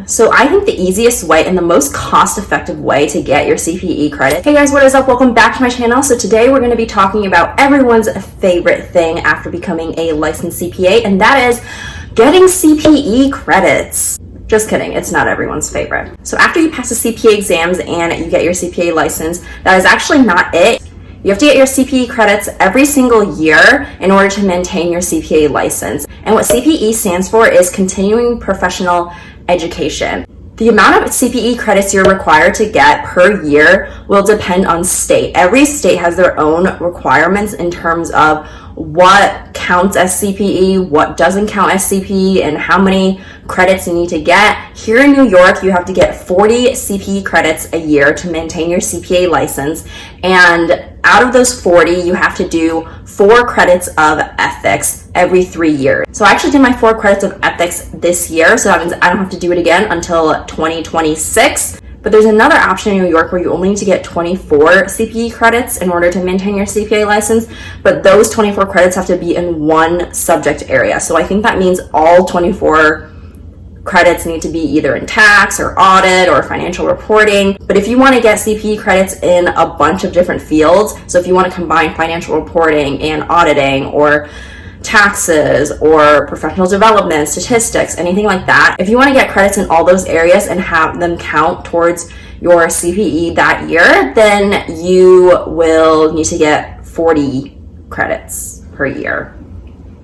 So I think the easiest way and the most cost-effective way to get your CPE credit. Hey guys, what is up? Welcome back to my channel. So today we're going to be talking about everyone's favorite thing after becoming a licensed CPA, and that is getting CPE credits. Just kidding, it's not everyone's favorite. So after you pass the CPA exams and you get your CPA license, that is actually not it. You have to get your CPE credits every single year in order to maintain your CPA license. And what CPE stands for is Continuing Professional Education. The amount of CPE credits you're required to get per year will depend on state. Every state has their own requirements in terms of what counts as CPE, what doesn't count as CPE, and how many credits you need to get. Here in New York, you have to get 40 CPE credits a year to maintain your CPA license. And out of those 40, you have to do 4 credits of ethics every 3 years. So I actually did my 4 credits of ethics this year, so that means I don't have to do it again until 2026. But there's another option in New York where you only need to get 24 CPE credits in order to maintain your CPA license, but those 24 credits have to be in one subject area. So I think that means all 24 credits need to be either in tax or audit or financial reporting. But if you want to get CPE credits in a bunch of different fields, so if you want to combine financial reporting and auditing or taxes or professional development, statistics, anything like that, if you want to get credits in all those areas and have them count towards your CPE that year, then you will need to get 40 credits per year.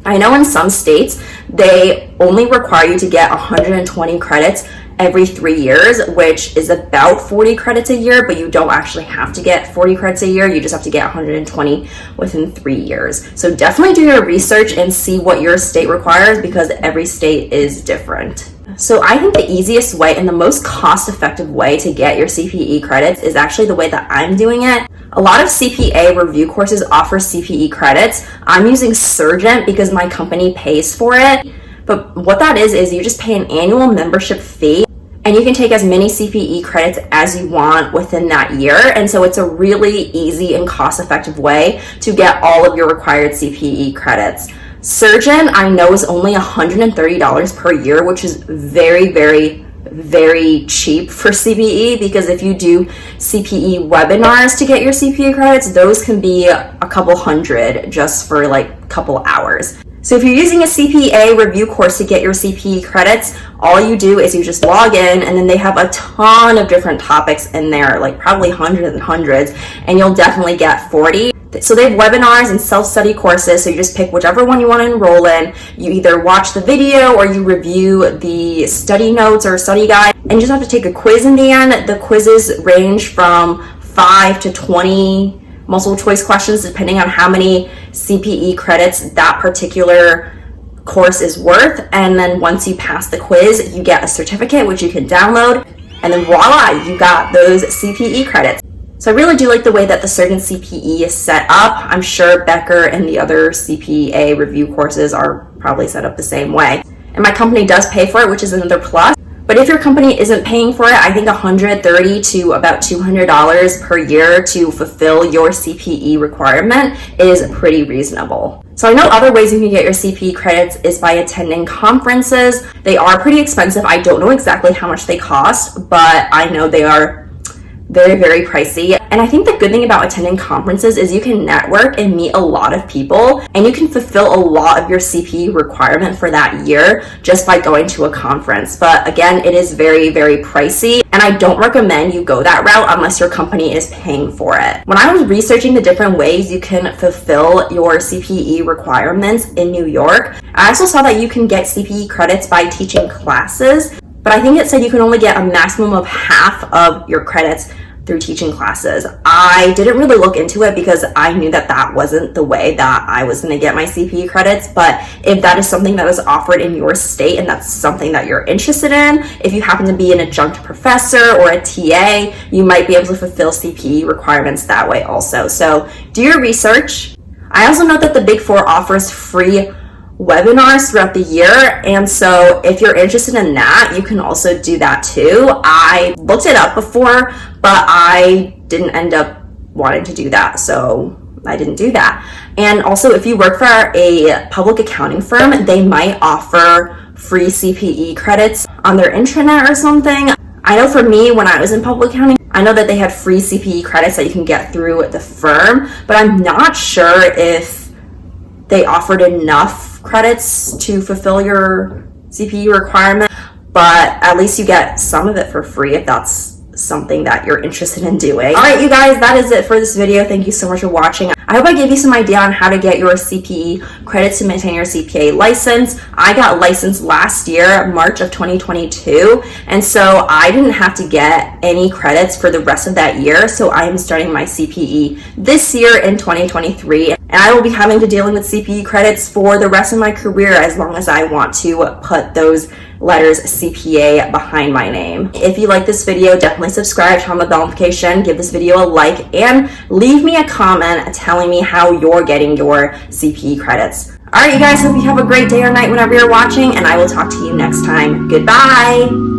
I know in some states, they only require you to get 120 credits every 3 years, which is about 40 credits a year, but you don't actually have to get 40 credits a year. You just have to get 120 within 3 years. So definitely do your research and see what your state requires, because every state is different. So I think the easiest way and the most cost-effective way to get your CPE credits is actually the way that I'm doing it. A lot of CPA review courses offer CPE credits. I'm using Surgent because my company pays for it. But what that is you just pay an annual membership fee, and you can take as many CPE credits as you want within that year. And so it's a really easy and cost-effective way to get all of your required CPE credits. Surgeon, I know, is only $130 per year, which is very, very, very cheap for CPE, because if you do CPE webinars to get your CPE credits, those can be a couple hundred just for like a couple hours. So if you're using a CPA review course to get your CPE credits, all you do is you just log in, and then they have a ton of different topics in there, like probably hundreds and hundreds, and you'll definitely get 40. So they have webinars and self-study courses, so you just pick whichever one you want to enroll in. You either watch the video or you review the study notes or study guide, and you just have to take a quiz in the end. The quizzes range from 5 to 20 multiple choice questions, depending on how many CPE credits that particular course is worth. And then once you pass the quiz, you get a certificate which you can download, and then voila, you got those CPE credits. So I really do like the way that the Surgeon CPE is set up. I'm sure Becker and the other CPA review courses are probably set up the same way. And my company does pay for it, which is another plus. But if your company isn't paying for it, I think $130 to about $200 per year to fulfill your CPE requirement is pretty reasonable. So I know other ways you can get your CPE credits is by attending conferences. They are pretty expensive. I don't know exactly how much they cost, but I know they are very, very pricey. And I think the good thing about attending conferences is you can network and meet a lot of people, and you can fulfill a lot of your CPE requirement for that year just by going to a conference. But again, it is very, very pricey, and I don't recommend you go that route unless your company is paying for it. When I was researching the different ways you can fulfill your CPE requirements in New York, I also saw that you can get CPE credits by teaching classes. But I think it said you can only get a maximum of half of your credits through teaching classes. I didn't really look into it because I knew that that wasn't the way that I was going to get my CPE credits. But if that is something that is offered in your state and that's something that you're interested in, if you happen to be an adjunct professor or a TA, you might be able to fulfill CPE requirements that way also. So do your research. I also know that the Big Four offers free webinars throughout the year, and so if you're interested in that, you can also do that too. I looked it up before, but I didn't end up wanting to do that, so I didn't do that. And also, if you work for a public accounting firm, they might offer free CPE credits. on their intranet or something. I know for me, when I was in public accounting, I know that they had free CPE credits that you can get through the firm, but I'm not sure if they offered enough credits to fulfill your CPE requirement, but at least you get some of it for free if that's something that you're interested in doing. All right, you guys, that is it for this video. Thank you so much for watching. I hope I gave you some idea on how to get your CPE credits to maintain your CPA license. I got licensed last year, March of 2022, and so I didn't have to get any credits for the rest of that year, so I am starting my CPE this year in 2023, and I will be having to dealing with CPE credits for the rest of my career as long as I want to put those letters CPA behind my name. If you like this video, definitely subscribe, turn on the bell notification, give this video a like, and leave me a comment telling me how you're getting your CPE credits. All right, you guys, hope you have a great day or night whenever you're watching, and I will talk to you next time. Goodbye.